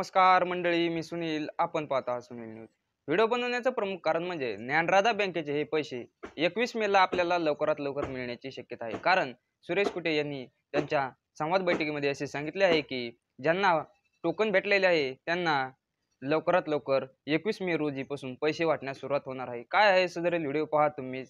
नमस्कार मंडळी, मी सुनील. आपण पाहता सुनील न्यूज. व्हिडिओ बनवण्याचं प्रमुख कारण म्हणजे ज्ञानराधा बँकेचे हे पैसे 21 मेला आपल्याला लवकरात लवकर मिळण्याची शक्यता आहे. कारण सुरेश कुटे यांनी त्यांच्या संवाद बैठकीमध्ये असे सांगितले आहे की ज्यांना टोकन भेटलेले आहे त्यांना लवकरात लवकर 21 मे रोजीपासून पैसे वाटण्यास सुरुवात होणार आहे. काय आहे सदरील व्हिडिओ पहा तुम्ही.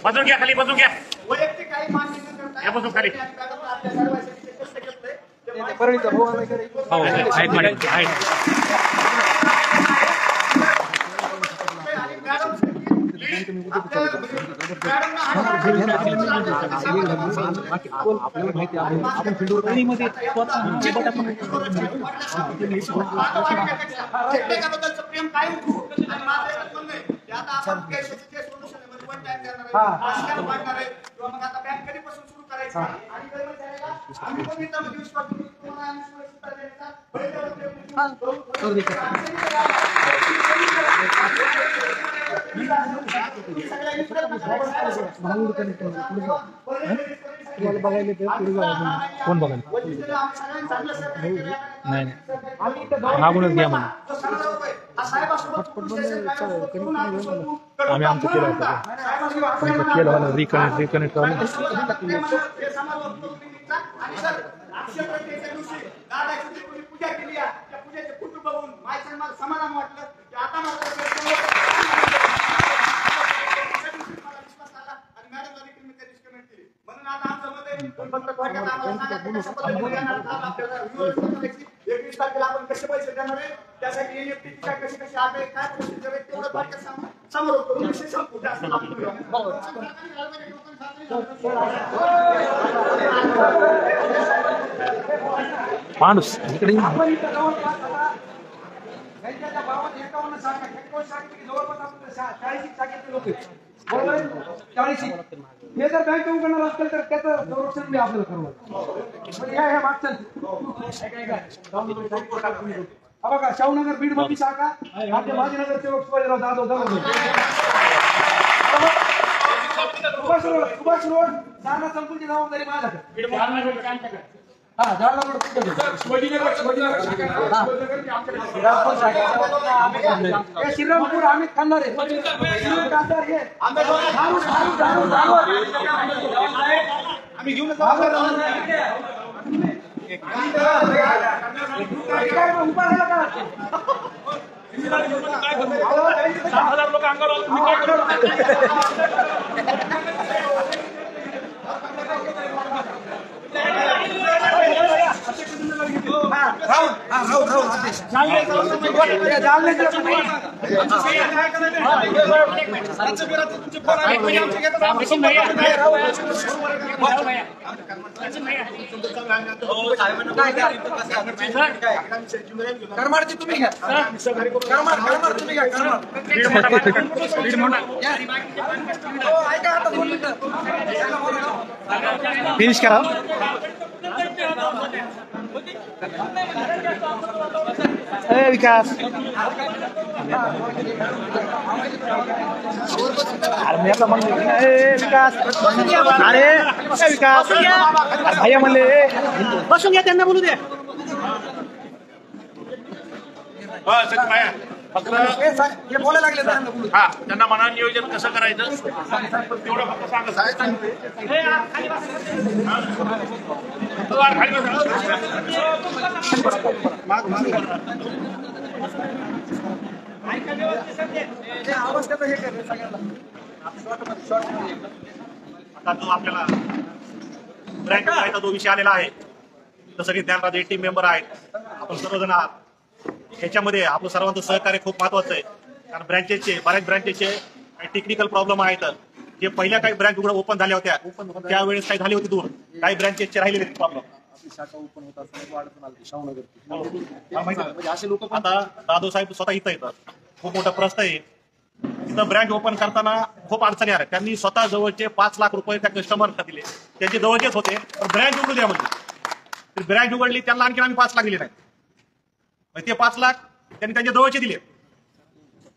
बसून घ्या खाली, बसून घ्या. वैयक्तिक काही मान्य न करता बसून खाली. आपल्याला माहिती आहे आपण फिल्डमध्ये प्रेम काय आता बँक कधीपासून सुरू करायचं आणि कोण बघायला नाही मागूनच घ्या म्हणून आम्ही आमचं केलं होतं केलं रिकनेक्ट पूजा केली त्या पूजेचे फोटो बघून मला समाधान वाटलं की आता आपण कसे पैसे देणार आहे त्यासाठी कशी कशी आहे काय प्रोसिजर आहे तेवढं समोर माणूस इकडे हे जर बँक उघडणार असेल तर त्याचं संरक्षण मी आपल्याला करू बघा. शाहूनगर बीड मध्ये शाखा आपल्या भाजीनगर सेवक शिवाजीराव जाधव सुभाष रोड जालना संकुलची जबाबदारी माझ्याकडे. हा जालना रोड श्रीरामपूर आम्ही खाणार आहे आम्ही घेऊन उभा राहिला का 6,000 लोक अंगावर करमाडची तुम्ही घ्या. करमाड तुम्ही घ्या. फिनिश करा. विकास अरे मी आपला म्हणलो विकास. अरे विकास भैया म्हणले बसून घ्या, त्यांना बोलू दे. फक्त हे बोलायला लागले त्यांना बोलू. हा त्यांना म्हणा नियोजन कसं करायचं तेवढं फक्त सांगा. आवाज कसं हे करणे सगळ्यांना. आता जो आपल्याला ब्रँड करायचा जो विषय आलेला आहे तर सगळे ज्ञानराज टीम मेंबर आहेत, आपण सर्वजण आहात. ह्याच्यामध्ये आपलं सर्वांचं सहकार्य खूप महत्वाचं आहे. कारण बऱ्याच ब्रँचेसचे टेक्निकल प्रॉब्लेम आहेत. जे पहिल्या काही ब्रँच उघड ओपन झाल्या होत्या त्यावेळेस काही झाली होती दूर, काही ब्रँचेसचे राहिलेले प्रॉब्लेम. शाखा ओपन होत असताना वाढत आली शाहूनगर. म्हणजे असे लोक आता दादो साहेब स्वतः इथं येतात. खूप मोठा प्रश्न आहे. तिथं ब्रँच ओपन करताना खूप अडचणी आल्या. त्यांनी स्वतः जवळचे 5 लाख रुपये त्या कस्टमरला दिले. त्यांचे जवळचेच होते, पण ब्रँच उघडू द्या म्हणजे ब्रँच उघडली, त्यांना आणखी आम्ही 5 लाख दिले नाही. ते 5 लाख त्यांनी त्यांच्या जवळचे दिले.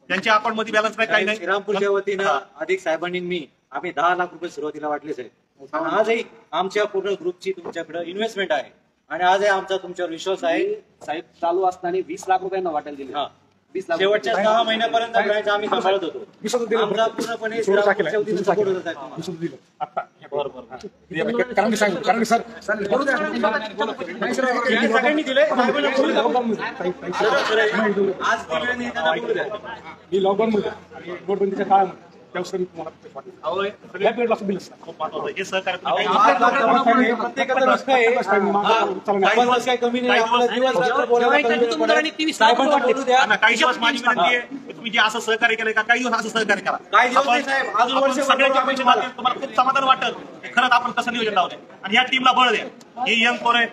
त्यांच्या अकाउंट मध्ये बॅलन्स नाही, काही नाही. श्रीरामपूरच्या वतीनं अधिक साहेबांनी आम्ही 10 लाख रुपये सुरुवातीला वाटलेच आहे. आणि आजही आमच्या पूर्ण ग्रुपची तुमच्याकडे इन्व्हेस्टमेंट आहे आणि आजही आमचा तुमच्यावर विश्वास आहे. साहेब चालू असताना 20 लाख रुपयानं वाटायला दिले. 20 लाख शेवटच्या 6 महिन्यापर्यंत ब्रँच आम्ही सांभाळत होतो. आमचा पूर्णपणे श्रीरामपूरच्या वतीनं सपोर्ट होत आहे. कारण की सांगतो, कारण की सर बोलू द्या. सगळ्यांनी दिले. आज दिले नाही त्यांना बोलू द्या. मी लॉकडाऊन मध्ये आणि नोटबंदीच्या काळामध्ये त्यावेळेस मी तुम्हाला खूप महत्वाचं हे सहकार्य तुम्ही प्रत्येकाचा रस्ता आहे. काही दिवस काही कमी नाही. आपला दिवस बोलायला काही दिवस माझी विनंती आहे की तुम्ही जे असं सहकार्य केलंय का काही दिवस असं सहकार्य करा. काही दिवस नाही साहेब, अजून आपण वर्ष सगळ्यांच्या पैसे मागतील, तुम्हाला खूप समाधान वाटेल की खरंच आपण कसं नियोजन लावलंय. आणि या टीमला बळ द्या. हे यंग पोर आहे,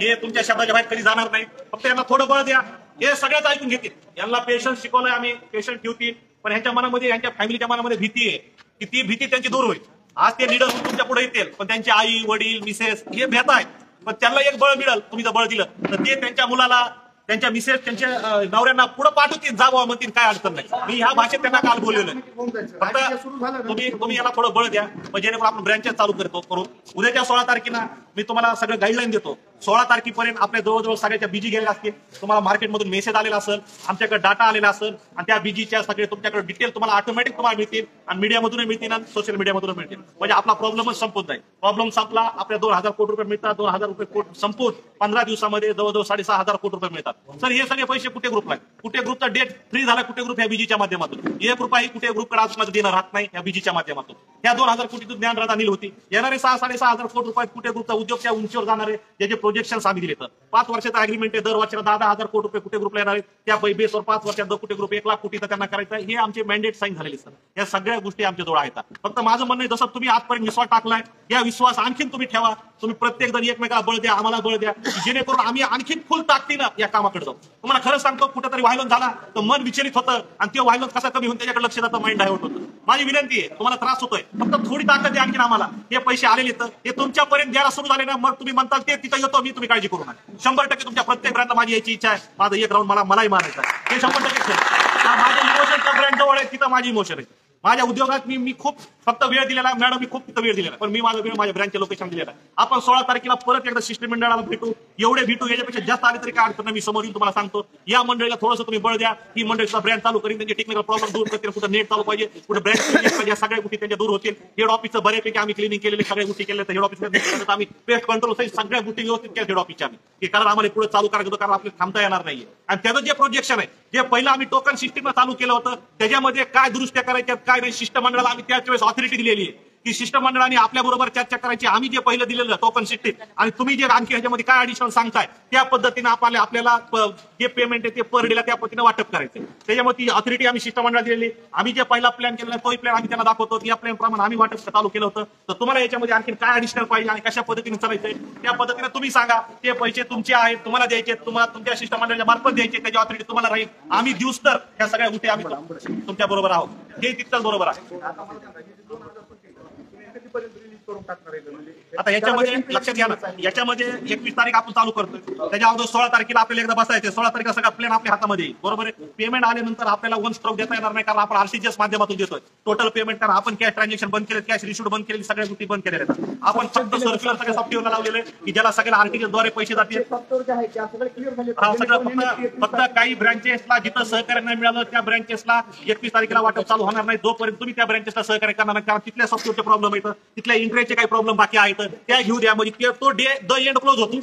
हे तुमच्या शब्दाच्या बाहेर कधी जाणार नाही. फक्त यांना थोडं बळ द्या. हे सगळ्याच ऐकून घेतील. यांना पेशन्स शिकवलंय आम्ही, पेशन्स ठेवतील. पण ह्यांच्या मनामध्ये, यांच्या फॅमिलीच्या मनामध्ये भीती आहे की ती भीती त्यांची दूर होईल. आज ते लीडर तुमच्या पुढे येतील, पण त्यांचे आई वडील मिसेस हे भेट आहेत. पण त्यांना एक बळ मिळेल, तुम्ही जर बळ दिलं तर ते त्यांच्या मुलाला, त्यांच्या मिसेस, त्यांच्या नवऱ्यांना पुढे पाठवतील, जा बाबा म्हणतील, काय अडचण नाही. मी ह्या भाषेत त्यांना काल बोलवलं. फक्त तुम्ही याला थोडं बळ द्या, म्हणजे जेणेकरून आपण ब्रँचेस चालू करू. उद्याच्या 16 तारखेला मी तुम्हाला सगळं गाईडलाईन देतो. 16 तारखेपर्यंत आपल्या जवळजवळ सगळ्याच्या बीजी गेलेल्या असतील. तुम्हाला मार्केटमधून मेसेज आलेला असेल, आमच्याकडे डाटा आलेला असेल आणि त्या बीजीच्या सगळे तुमच्याकडे डिटेल तुम्हाला ऑटोमॅटिक तुम्हाला मिळतील आणि मीडियामधून मिळतील आणि सोशल मीडियामधून मिळतील. म्हणजे आपला प्रॉब्लेमच संपून जाईल. प्रॉब्लेम संपला, आपल्या 2,000 कोटी रुपये मिळतात. 2,000 रुपये संपून 15 दिवसामध्ये जवळजवळ 6,500 कोटी रुपये मिळतात. सर हे सगळे पैसे कुठे ग्रुपला आहे? कुठे ग्रुपचा डेट फ्री झाला? कुठे ग्रुप या बीजीच्या माध्यमातून? 1 रुपयाही कुठे ग्रुपकडे आजमध्ये देणं राहत नाही या बीजीच्या माध्यमातून. या 2,000 कोटीतून ज्ञानराज अनिल होती. येणारे 6,500 कोटी रुपये कुठे ग्रुपचा उद्योगच्या उंचीवर जाणारे ज्याचे प्रोजेक्शन आम्ही दिले. तर 5 वर्षाचा अग्रीमेंट आहे. दर वर्षाला 10,000 कोटी रुपये कुठे ग्रुपला येणार आहेत. त्या बेसवर 5 वर्षात कुठे ग्रुप 1 लाख कोटीचा त्यांना करायचा. हे आमचे मॅन्डेट साईन झालेले सर. या सगळ्या गोष्टी आमच्याजवळ आहेत. फक्त माझं म्हणणं आहे, जसं तुम्ही आजपर्यंत विश्वास टाकलाय, या विश्वास आणखीन तुम्ही ठेवा. तुम्ही प्रत्येक जण एकमेकाला बळ द्या, आम्हाला बळ द्या, जेणेकरून आम्ही आणखीन फुल ताकदीनं या कामाकडे जाऊ. तुम्हाला खरं सांगतो, कुठेतरी व्हायलन्स झाला तर मन विचलित होतं आणि ते व्हायलन्स कसा कमी होऊन त्याच्याकडे लक्ष जातं, माइंड डायव्हर्ट होतं. माझी विनंती आहे, तुम्हाला त्रास होतोय, फक्त थोडी ताकद द्या आणखीन आम्हाला. हे पैसे आलेले तर हे तुमच्यापर्यंत ज्याला सुरू झाले ना, मग तुम्ही म्हणताल ते तिथं येतो मी, तुम्ही काळजी करू नका. 100% तुमच्या प्रत्येक ब्रँडला माझी याची इच्छा आहे. माझं एक राऊंड मलाही मारायचं आहे. हे 100% माझ्या इमोशन ब्रँड जवळ आहे, तिथं माझी इमोशन आहे. माझ्या उद्योगात मी खूप फक्त वेळ दिलेला मॅडम, मी खूप तिथं वेळ दिलेला, पण मी माझा वेळ माझ्या ब्रँचच्या लोकेशन दिलेला. आपण 16 तारखेला परत एकदा शिष्टमंडळाला भेटू. एवढे भेटू, याच्यापेक्षा जास्त आले तरी काय अडचण नाही. मी समोर येऊन तुम्हाला सांगतो, या मंडळीला थोडंसं तुम्ही बळ द्या. ही मंडळीचा ब्रँड चालू करीन, त्यांचे टेक्निकल प्रॉब्लेम दूर करतील. कुठे नेट चालू पाहिजे, कुठे ब्रँड पाहिजे, या सगळ्या गोष्टी त्यांच्या दूर होतील. हेड ऑफिसचं बऱ्यापैकी आम्ही क्लिनिंग केलेले सगळ्या गोष्टी केल्या. हेड ऑफिस आम्ही पेस्ट कंट्रोल सगळ्या गोष्टी व्यवस्थित केल्या हेड ऑफिसच्या आम्ही, की कारण आम्हाला पुढे चालू करायचं होतं, कारण आपल्याला थांबता येणार नाहीये. आणि त्याचं जे प्रोजेक्शन आहे, जे पहिलं आम्ही टोकन सिस्टीम चालू केलं होतं, त्याच्यामध्ये काय दुरुस्त्या करायच्या काय नाही, शिष्टमंडळाला आम्ही त्याच वेळेस ऑथॉरिटी दिलेली आहे की शिष्टमंडळाने आपल्या बरोबर चर्चा करायची. आम्ही जे पहिलं दिलेलं टोकन सिस्टीम आणि तुम्ही जे आणखी ह्याच्यामध्ये काय ऍडिशनल सांगताय त्या पद्धतीने आपल्याला जे पेमेंट आहे ते पर डेला त्या पद्धतीने वाटप करायचं. त्याच्यामुळे ती ऑथॉरिटी आम्ही शिष्टमंडळाला दिलेली. आम्ही जे पहिला प्लॅन केलेला तोही प्लॅन आम्ही त्यांना दाखवतो. या प्लॅन प्रमाणे आम्ही वाटप चालू केलं होतं. तर तुम्हाला याच्यामध्ये आणखी काय ऍडिशनल पाहिजे आणि कशा पद्धतीने चालायचंय त्या पद्धतीने तुम्ही सांगा. ते पैसे तुमचे आहेत, तुम्हाला द्यायचे, तुम्हाला तुमच्या शिष्टमंडळाच्या मार्फत द्यायचे, त्याची ऑथॉरिटी तुम्हाला राहील. आम्ही दिवस तर या सगळ्या गोष्टी आम्ही तुमच्या बरोबर आहोत. हे तितकंच बरोबर आहे. आता याच्यामध्ये लक्षात घ्या ना, याच्यामध्ये 21 तारीख आपण चालू करतोय. त्याच्या अगोदर 16 तारखेला आपल्याला एकदा बसायचे. 16 तारखेला सगळा प्लॅन आपल्या हातामध्ये येईल. बरोबर आहे. पेमेंट आल्यानंतर आपल्याला वन स्ट्रोक देता येणार नाही, कारण आपण आरसीजीएस माध्यमातून देतोय टोटल पेमेंट. कारण आपण कॅश ट्रान्झॅक्शन बंद केले, कॅश रिसिव्ह बंद केलेली, सगळ्या गोष्टी बंद केलेल्या आहेत. आपण फक्त सर्क्युलर सगळ्या सॉफ्टवेअरला लावलेले की ज्याला सगळ्या आरटीजीएस द्वारे पैसे जातील. फक्त काही ब्रँचेसला जिथं सहकार्य नाही मिळालं त्या ब्रँचेसला 21 तारखेला वाटप चालू होणार नाही जोपर्यंत तुम्ही त्या ब्रँचेसला सहकार्य करणार नाही. कारण तिथल्या सॉफ्टवेअरचे प्रॉब्लेम येतं, तिथल्या इंटरेस्टचे काही प्रॉब्लेम बाकी आहेत, त्या घेऊ द्या. म्हणजे तो डे द एंड क्लोज होतो.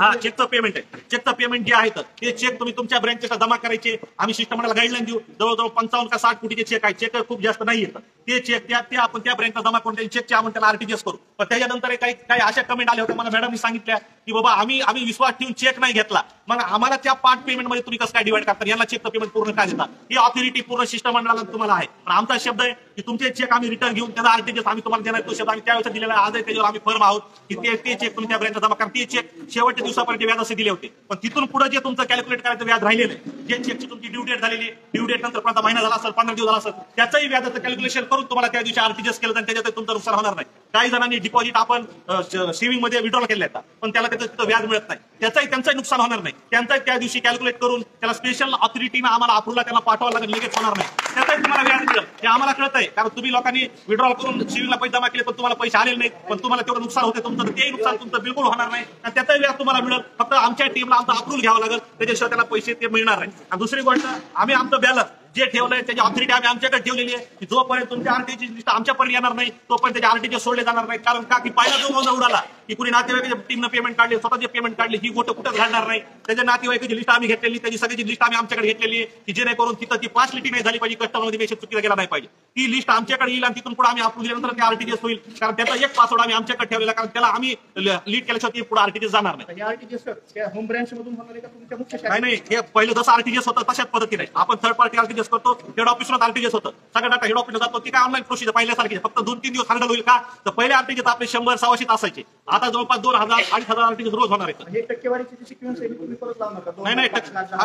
हा चेकचं पेमेंट आहे. चेकचं पेमेंट जे आहे ते चेक तुम्ही तुमच्या ब्रँचेसला जमा करायचे. आम्ही सिस्टमला गाईडलाईन देऊ. जवळजवळ 55 का 60 कोटीचे चेक आहे. चेक खूप जास्त नाही येतं. ते चेक ते आपण त्या ब्रँचला जमा करून चेकचे आपण त्याला आरटीजीएस करू. पण त्याच्यानंतर काही अशा कमेंट आल्या होत्या मला मॅडमनी सांगितल्या की बाबा आम्ही विश्वास ठेवून चेक नाही घेतला, मग आम्हाला त्या पार्ट पेमेंट मध्ये तुम्ही कसं काय डिवाइड करता, यांना चेकचं पेमेंट पूर्ण काय देता. ही ऑथॉरिटी पूर्ण शिष्टमंडळाला तुम्हाला आहे. पण आमचा शब्द आहे की तुमचे चेक आम्ही रिटर्न घेऊन त्याचा आरटीजीएस आम्ही तुम्हाला देणार. तो शब्द आम्ही त्यावेळेस दिलेला आहे. आजही त्याच्यावर आम्ही फर्म आहोत की ते चेक तुम्ही त्या ब्रँचला जमा करा. ते चेक शेवटच्या दिवसापर्यंत व्याज असे दिले होते. पण तिथून पुढे जे तुमचं कॅल्क्युलेट करायचं व्याज राहिलेलं आहे, जे चेकची तुमची ड्यू डेट झालेली, ड्यू डेट नंतर पर्यंत महिना झाला असेल, 15 दिवस झाला असेल, त्याचंही व्याजाचं कॅल्क्युलेशन करून तुम्हाला त्या दिवशी आरटीजीएस केलं तर त्याच्यात तुमचं नुकसान होणार नाही. काही जणांनी डिपॉझिट आपण सेव्हिंग मध्ये विड्रॉल केले येतात पण त्याला त्याचं व्याज मिळत नाही, त्यांचंही नुकसान होणार नाही. त्यांचाही त्या दिवशी कॅल्क्युलेट करून त्याला स्पेशल ऑथॉरिटीनं आम्हाला अप्रूव्हला त्याला पाठवावं लागेल, लगेच होणार नाही. त्याचाही तुम्हाला व्याज मिळेल. हे आम्हाला कळत आहे, कारण तुम्ही लोकांनी विड्रॉल करून सेव्हिंगला पैसे जमा केले पण तुम्हाला पैसे आलेले नाहीत, पण तुम्हाला तेवढं नुकसान होते तुमचं, तर तेही नुकसान तुमचं बिलकुल होणार नाही आणि त्याचाही व्याज तुम्हाला मिळेल. फक्त आमच्या टीमला आमचा अप्रूव्हल घ्यावं लागेल, त्याच्याशिवाय त्याला पैसे ते मिळणार नाही. आणि दुसरी गोष्ट, आम्ही आमचं बॅलन्स जे ठेवलंय त्याची ऑथॉरिटी आम्ही आमच्याकडे ठेवलेली आहे की जोपर्यंत तुमच्या आरटीजीएस लिस्ट आमच्यापर्यंत येणार नाही तोपर्यंत त्याचे आरटीजीएस सोडले जाणार नाही. कारण का की पहिला जो गोंधळ उडाला की कुणी नातेवाईकाच्या टीमनं पेमेंट काढले, स्वतःचे पेमेंट काढले, ही गोष्ट कुठंच घडणार नाही. त्याच्या नातेवाईकाची लिस्ट आम्ही घेतलेली, त्याची सगळ्याची लिस्ट आम्ही आमच्याकडे घेतलेली आहे की जेणेकरून तिथं ती पासलिटी नाही झाली पाहिजे, कस्टमरमध्ये मेसेज चुकीचा गेला नाही पाहिजे. ती लिस्ट आमच्याकडे येईल आणि तिथून पुढे आम्ही अप्रूव्ह दिल्यानंतर ते आरटीजीएस होईल. कारण त्याचा एक पासवर्ड आम्ही आमच्याकडे ठेवलेला, कारण त्याला आम्ही लीड केल्याशिवाय पुढे आरटीजीएस जाणार नाही. होम ब्रँच मधून होणार आहे का तुमच्या मुख्य नाही, हे पहिलं जसं आरटीजीएस होतं तशाच पद्धतीने आपण थर्ड पार्टी आरटीजीएस करतो. हेड ऑफिसला आरटीजीएस होतं, सगळं डाटा हेड ऑफिसला जातो. ती काय ऑनलाईन प्रोसिजर पहिल्यासारखी फक्त 2-3 दिवस हँडल होईल. का तर पहिले आरटीजीएस आपले 100-100 असायचे, आता जवळपास 2000-2500 आरटीजीएस रोज होणार आहे. हे टक्केवारीची सिक्वेन्स आहे तुम्ही परत लावणार का? नाही,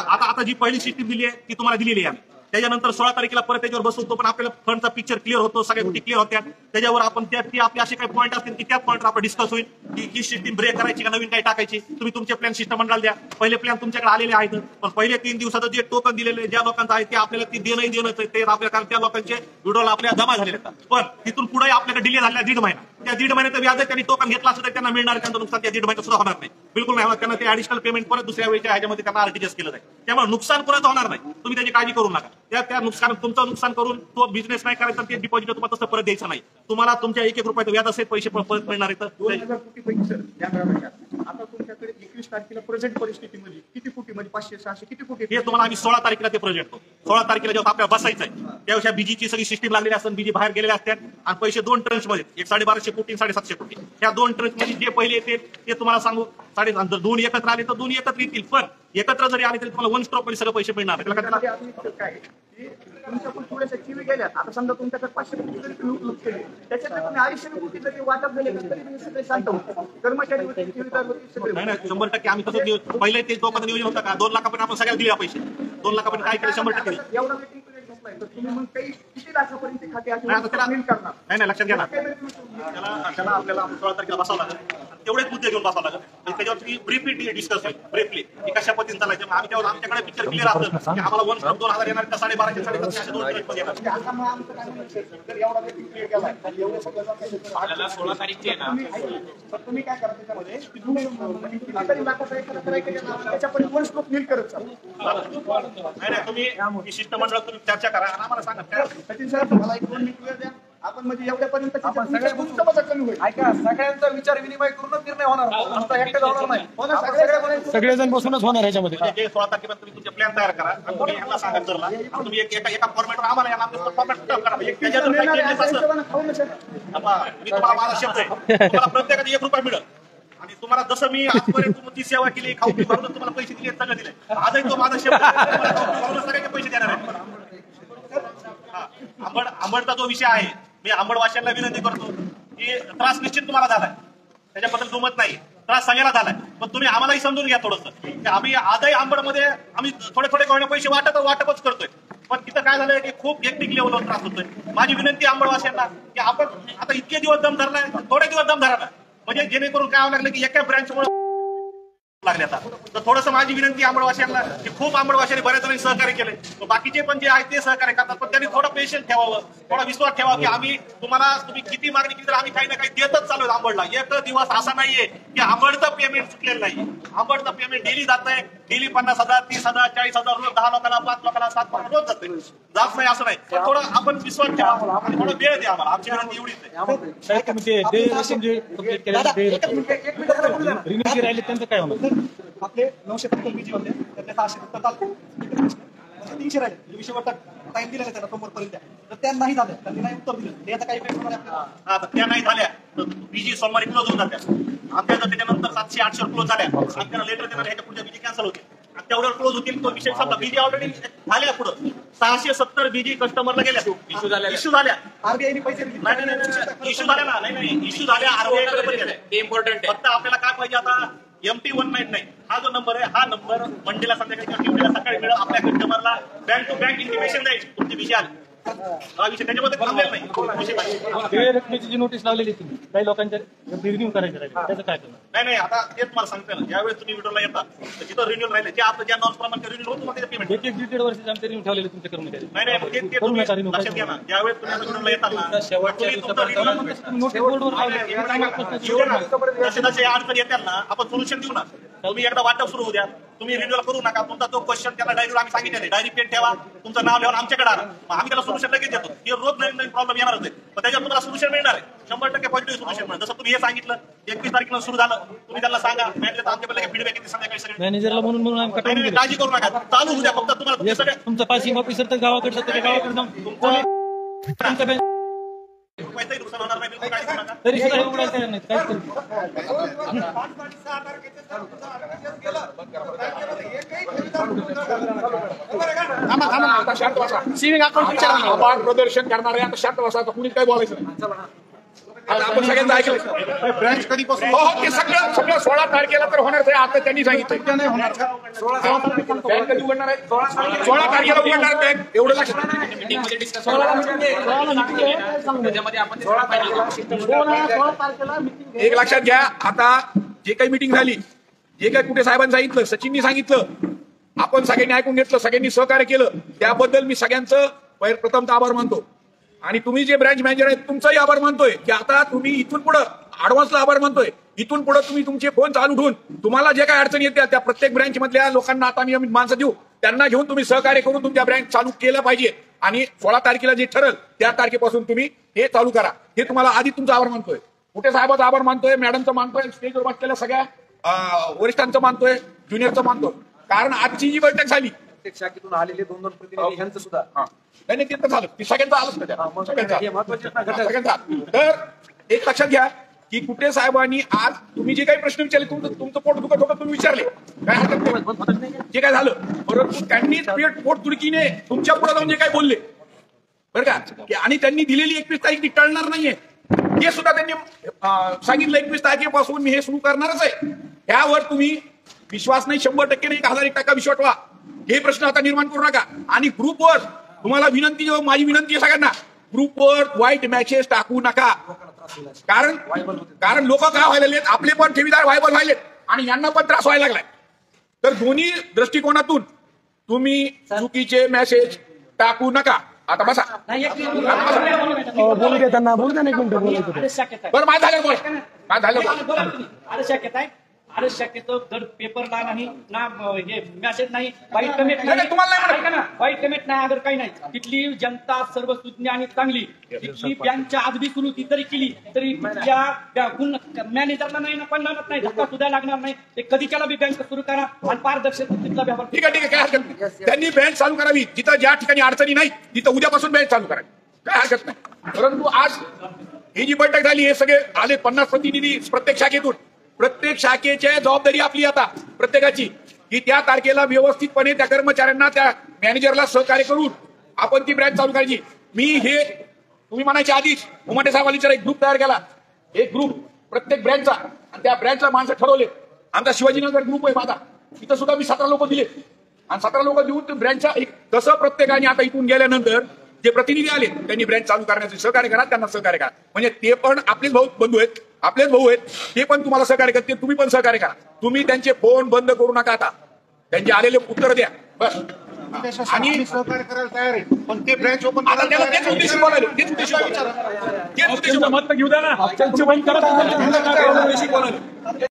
आता जी पहिली सिस्टीम दिली आहे ती तुम्हाला दिलेली आहे. त्याच्यानंतर 16 तारखेला परत त्याच्यावर बसवतो, पण आपल्याला फंडचा पिक्चर क्लिअर होतो, सगळ्या गोष्टी क्लिअर होत्या. त्याच्यावर आपण ती आपले असे काही पॉईंट असतील की त्या पॉईंटवर आपण डिस्कस होईल की ही सिस्टीम ब्रेक करायची का नवीन काही टाकायची. तुम्ही तुमचे प्लॅन सिस्टम मंडळाला द्या. पहिले प्लॅन तुमच्याकडे आलेले आहेत, पण पहिले 3 दिवसाचं जे टोकन दिलेले ज्या लोकांचं आहे ते आपल्याला ती देणंच आहे. ते आपल्या कारण त्या लोकांचे विड्रॉल आपल्या जमा झालेले आहेत. पण तिथून पुढे आपल्याकडे डिले झालेला 1.5 महिना. त्या 1.5 महिन्याचं व्याज त्यांनी टोकन घेतला असं तर त्यांना मिळणार, त्यांचं नुकसान त्या 1.5 महिन्यात सुद्धा होणार नाही, बिलकुल नाही होणार. त्यांना ते ऍडिशनल पेमेंट परत दुसऱ्या वेळेच्या ह्याच्यामध्ये त्यांना आरटीजीएस केलं जाईल. त्यामुळे नुकसान कोणाचं होणार नाही, तुम्ही त्याची काळजी करू नका. त्या नुकसान तुमचं नुकसान करून तो बिझनेस नाही करायचा, ते डिपॉझिट तुम्हाला तसं परत द्यायचं नाही. तुम्हाला तुमच्या 1-1 रुपयाचं व्याज असेल पैसे परत मिळणार आहेत. 2000 कोटी पैकी सर या ग्रामाच्या आता तुमच्याकडे 21 तारखेला प्रेझेंट परिस्थितीमध्ये किती कोटी म्हणजे 500-600 किती कोटी हे तुम्हाला आम्ही 16 तारखेला ते प्रोजेक्ट करतो. 16 तारखेला जेव्हा आपल्याला बसायचं आहे त्यावेळी बीजीची सगळी सिस्टीम लागलेली असतात, बीजी बाहेर गेलेले असतात आणि पैसे 2 ट्रंच मध्ये, एक 1250 कोटी 750 कोटी. ह्या 2 ट्रंच मध्ये जे पहिले येते ते तुम्हाला सांगू 2.5 दोन एकत्र आले तर 2 एकत्र येतील, पण एकत्र जरी आले तरी तुम्हाला वन स्ट्रोक मध्ये सगळे पैसे मिळणार. काय तुमच्या पण थोड्याशा टीव्ही गेल्यात. आता समजा तुमच्याकडे 500 कोटी जरी तुम्ही उपलब्ध केले त्याच्यात तुम्ही 250 कोटी जरी वाटप झाले तरी तुम्ही सगळे शांत होते. कर्मचारी होते, ठेवीदार होते, सगळे नाही 100% आम्ही तसं पहिले ते लोकांचं नियोजन होतं का 2 लाखापर्यंत आपण सगळ्याला दिले पैसे. 2 लाखापर्यंत काय केलं 100% एवढा वेटिंग पिरियड घेतलाय तर तुम्ही मग काही किती लाखापर्यंत खाते असे करणार? नाही लक्षात घ्या ना, त्याला आपल्याला 16 तारखेला बसावं लागेल, तेवढेच मुद्दे घेऊन बसावं लागेल. त्याच्यावर तुम्ही ब्रीफली डिस्कस होईल, ब्रीफली की कशा पद्धतीने चालायचं. आम्ही त्यावर आमच्याकडे पिक्चर क्लिअर असतं की आम्हाला 1/2000 येणार का 1250 750 2 ट्रेड येणार. आता मग आमचं काय म्हणायचं जर एवढा वेटिंग पिरियड गेलाय तर एवढं सगळं आपल्याला 16 तारीखची आहे ना, तुम्ही काय करा त्याच्यामध्ये कितीतरी लाखाचा एखादा करायचं त्याच्यापर्यंत वन स्ट्रोक नील करत चालू. नाही तुम्ही शिष्टमंडळात तुम्ही चर्चा करा आणि आम्हाला सांगा. सचिन सर मला एक 2 मिनिट वेळ द्या. आपण म्हणजे एवढ्यापर्यंत आपण सगळ्या गुंतवणूक कमी होईल. ऐका, सगळ्यांचा विचार विनिमय करूनच निर्णय होणार. नुसता एकट्याचा होणार नाही. आपण सगळेजण बसूनच होणार ह्याच्यामध्ये. म्हणजे जे 16 तारखेपर्यंत तुम्ही तुमचे प्लॅन तयार करा आणि तुम्ही यांना सांगा सरला आणि तुम्ही एका फॉर्मॅटवर आम्हाला या नामचं फॉर्मॅट करा. म्हणजे त्याच्यात जर काही changes असेल, मी तुम्हाला माझा शब्द आहे, तुम्हाला प्रत्येकाने 1 रुपया मिळेल. आणि तुम्हाला जसं मी आजपर्यंत तुमची सेवा केली, खाऊ पिऊ घालून तुम्हाला पैसे दिले, सगळं दिले, आजही तो माझा शब्द आहे, तुम्हाला खाऊ पिऊ घालून सगळ्यांचे पैसे देणार आहे. आंबडचा जो विषय आहे, मी आंबडवासियांना विनंती करतो की त्रास निश्चित तुम्हाला झालाय, त्याच्याबद्दल दुमत नाही, त्रास सगळ्याला झालाय, पण तुम्ही आम्हालाही समजून घ्या थोडंसं. आम्ही आजही आंबडमध्ये आम्ही थोडे थोडे पैसे वाटपच करतोय, पण तिथं काय झालंय की खूप हेक्टिक लेवलवर त्रास होतोय. माझी विनंती आंबडवासियांना की आपण आता इतके दिवस दम धरलाय, थोडे दिवस दम धरा ना, म्हणजे जेणेकरून काय लागलं की एका ब्रँचमुळे लागले आता. तर थोडंसं माझी विनंती आंबडवासियांना की खूप आंबडवासियांनी बऱ्याच जणांनी सहकार्य केले, बाकीचे पण जे आहेत ते सहकार्य करतात, पण त्यांनी थोडं पेशन्स ठेवावं, थोडा विश्वास ठेवा की आम्ही तुम्ही किती मागणी केली तर आम्ही काही ना काही देतच चालू आंबडला. एक दिवस असा नाहीये की आंबडचं पेमेंट चुकलेलं नाही. आंबडचं पेमेंट डेली जात आहे, डेली 50,000, 30,000, 40,000 रोज 10 लोकांना, 5 लोकांना, 7 लोकांना रोज जात नाही असं नाही. पण थोडं आपण विश्वास ठेवा आणि थोडं वेळ द्या आम्हाला. आमची विनंती एवढीच रिन्यू राहिले त्यांचं काय होणार? आपले 970 बीजी होते, त्यातले 670 चालते, 300 राहिले, म्हणजे विषयवर टाइम दिलेला त्यांना समोरपर्यंत, तर त्या नाही झाल्या, त्यांनी नाही उत्तर दिलं, याचा काही इफेक्ट होणार आहे आपल्याला. त्या नाही झाल्या तर बीजी सोमवारी क्लोज होऊन जात्या. आमच्या जर त्याच्यानंतर 700-800 क्लोज झाल्या, आमच्याला लेटर देणार, ह्याच्या पुढच्या बीजी कॅन्सल होते आणि तेवढ्यावर क्लोज होतील. तो विषय संपला. बीजी ऑलरेडी झाल्या, पुढं 670 बीजी कस्टमरला गेल्या, इश्यू झाल्या. आरबीआयने पैसे दिले. नाही, इश्यू झाल्या ना, नाही इश्यू झाल्या, आरबीआयकडे पण गेल्या. इम्पॉर्टंट फक्त आपल्याला काय पाहिजे आता, MT199 हा जो नंबर आहे, हा नंबर मंडेला संध्याकाळी किंवा ट्युजडेला सकाळी मिळेल. आपल्या कस्टमरला बँक टू बँक इंटिमेशन द्यायची, तुमची विषय आली, हा विषय त्याच्यामध्ये थांबलेला नाही. विषय पाहिजे वेळ रकमेची जी नोटीस लावलेली तुम्ही काही लोकांच्या रिन्यू करायचे राहिले त्याचं काय करणार? नाही आता तेच मला सांगते ना, ज्यावेळेस तुम्ही व्हिडिओला येता तर जिथं रिन्यूल राहिले, जे आपलं ज्या नॉर्म्स प्रमाणे रिन्यूल होतं मग पेमेंट. एक 1.5 वर्षाचे आमचे रिन्यू ठेवलेले तुमचे कर्मचारी. नाही ते तुम्ही लक्षात घ्या ना, ज्यावेळेस तुम्ही व्हिडिओला येताल ना, शेवटच्या नोटीस बोर्डवर जसे जसे अडचण येतात ना, आपण सोल्युशन देऊ ना. तुम्ही एकदा वाटप सुरू होऊ द्या, तुम्ही रिन्यूअल करू नका. तुमचा जो क्वेश्चन त्याला डायरीवर आम्ही सांगितले, डायरी पेन ठेवा, तुमचं नाव लिहून आमच्याकडे आला, आम्ही त्याला सोल्युशन लगेच देतो. हे रोज नवीन प्रॉब्लेम येणार होते, पण त्याच्यावर तुम्हाला सोल्युशन मिळणार आहे, 100% पॉझिटिव्ह सोल्युशन मिळणार. जसं तुम्ही हे सांगितलं 21 तारखेला सुरू झालं, तुम्ही त्यांना सांगा मॅनेजर आमच्याकडे फीडबॅक येते संध्याकाळी सगळे. मॅनेजरला म्हणून आम्ही कटवून दिलं. काळजी करू नका, चालू होऊ द्या. फक्त तुम्हाला सगळे तुमचं पासिंग ऑफिसर तर गावाकडे गावाकडे जाऊन तुमच्या पैसाही नुकसान होणार नाही, बिलकुल काळजी करू नका. तरी सुद्धा हे उघडायला तयार नाहीत. काय करू? सिव्हिंग अकाउंट आभार प्रदर्शन करणारे आता शांत बसा, आता कुणी काय बोलायचं नाही. आता आपण सगळ्यांचं ऐकलं. ब्रँच कधीपासून हो ते सगळं 16 तारखेला तर होणारच आहे. आता त्यांनी सांगितलं नाही होणार का? बँक कधी उघडणार आहे? 16 तारखेला उघडणार बँक, एवढं लक्षात. मीटिंगमध्ये डिस्कस त्याच्यामध्ये आपण एक लक्षात घ्या, आता जे काही मीटिंग झाली, जे काही कुठे साहेबांनी सांगितलं, सचिननी सांगितलं, आपण सगळ्यांनी ऐकून घेतलं, सगळ्यांनी सहकार्य केलं, त्याबद्दल मी सगळ्यांचं प्रथम आभार मानतो. आणि तुम्ही जे ब्रँच मॅनेजर आहेत तुमचाही आभार मानतोय की आता तुम्ही इथून पुढे ऍडव्हान्सला आभार मानतोय. इथून पुढे तुम्ही तुमचे फोन चालू ठेवून तुम्हाला जे काही अडचणी येतात त्या प्रत्येक ब्रँच मधल्या लोकांना आता नियमित माणसं देऊ, त्यांना घेऊन तुम्ही सहकार्य करून तुमच्या ब्रँच चालू केलं पाहिजे. आणि 16 तारखेला जे ठरेल त्या तारखेपासून तुम्ही हे चालू करा. हे तुम्हाला आधी तुमचा आभार मानतोय, कुठे साहेबांचा आभार मानतोय, मॅडमचं मानतोय, स्टेजवर बसलेल्या सगळ्या वरिष्ठांचं मानतोय, ज्युनियरचं मानतोय. कारण आजची जी बैठक झाली शाखेतून आलेले 2 प्रतिनिधी यांचं सुद्धा नाही ते तर झालं, ती सगळ्यांचं आलंच ना सगळ्यांचा. तर एक लक्षात घ्या की कुठे साहेबांनी आज तुम्ही जे काही प्रश्न विचारले, तुमचं पोट दुखत होतं तुम्ही विचारले, काय हरकत नाही, जे काय झालं. परंतु त्यांनी पोट दुडकीने तुमच्या पुढे जाऊन जे काही बोलले बरं का, आणि त्यांनी दिलेली 21 तारीख ती टळणार नाहीये हे सुद्धा त्यांनी सांगितलं. 21 तारखेपासून मी हे सुरू करणारच आहे. यावर तुम्ही विश्वास नाही, 100% नाही, 1001% विश्वास ठेवा. हे प्रश्न आता निर्माण करू नका. आणि ग्रुपवर तुम्हाला विनंती, माझी विनंती आहे सगळ्यांना, ग्रुपवर वाईट मॅसेज टाकू नका. कारण लोक काय व्हायला, आपले पण ठेवीदार व्हायबल व्हायलेत आणि यांना पण त्रास व्हायला लागलाय. तर दोन्ही दृष्टिकोनातून तुम्ही चुकीचे मेसेज टाकू नका. आता बसा, बोलू दे त्यांना, बोलू दे. एक मिनिट बोलायचं. बरं माझं झालं, बोल माझं झालं. शक्यता आहे आरस शाखेचं दर पेपरला नाही ना हे मेसेज नाही, वाईट कमेंट नाही, नाही, तुम्हाला नाही म्हणत. ऐका ना, वाईट कमेंट नाही, अगर काही नाही. तिथली जनता सर्वसुज्ञ आणि चांगली. तिथली बँकच्या आज बी सुरू जरी केली तरी तिथल्या मॅनेजरला नाही ना पडणार नाही, धक्का सुद्धा लागणार नाही. ते कधी केला बी बँक सुरू करा आणि पारदर्शक तिथला व्यवहार. ठीक आहे काय हरकत नाही. त्यांनी बँक चालू करावी जिथं ज्या ठिकाणी अडचणी नाही तिथं उद्यापासून बँक चालू करावी, काय हरकत नाही. परंतु आज ही जी बैठक झाली हे सगळे आले 50 प्रतिनिधी प्रत्येक शाखेतून. प्रत्येक शाखेची जबाबदारी आपली आता प्रत्येकाची की त्या तारखेला व्यवस्थितपणे त्या कर्मचाऱ्यांना त्या मॅनेजरला सहकार्य करून आपण ती ब्रँच चालू करायची. मी हे तुम्ही म्हणायच्या आधीच उमाटे साहेबांनी एक ग्रुप तयार केला, एक ग्रुप प्रत्येक ब्रँचचा, आणि त्या ब्रँचला माणसं ठरवले. आमचा शिवाजीनगर ग्रुप आहे माझा, तिथं सुद्धा मी 17 लोक दिले आणि 17 लोक देऊन ब्रँचचा एक तसं प्रत्येकाने आता इथून गेल्यानंतर जे प्रतिनिधी आले त्यांनी ब्रँच चालू करण्याचे सहकार्य करा, त्यांना सहकार्य करा. म्हणजे ते पण आपलेच बंधू आहेत, आपलेच भाऊ आहेत, ते पण तुम्हाला सहकार्य करते, तुम्ही पण सहकार्य करा. तुम्ही त्यांचे फोन बंद करू नका, आता त्यांचे आलेले उत्तर द्या बस. आणि सहकार्य करायला तयार आहे, पण ते ब्रँच ओपन आता त्याला तेच उद्देश बोलायला, तेच उद्देश बोलायला. मत घेऊ द्या ना. बोलायला.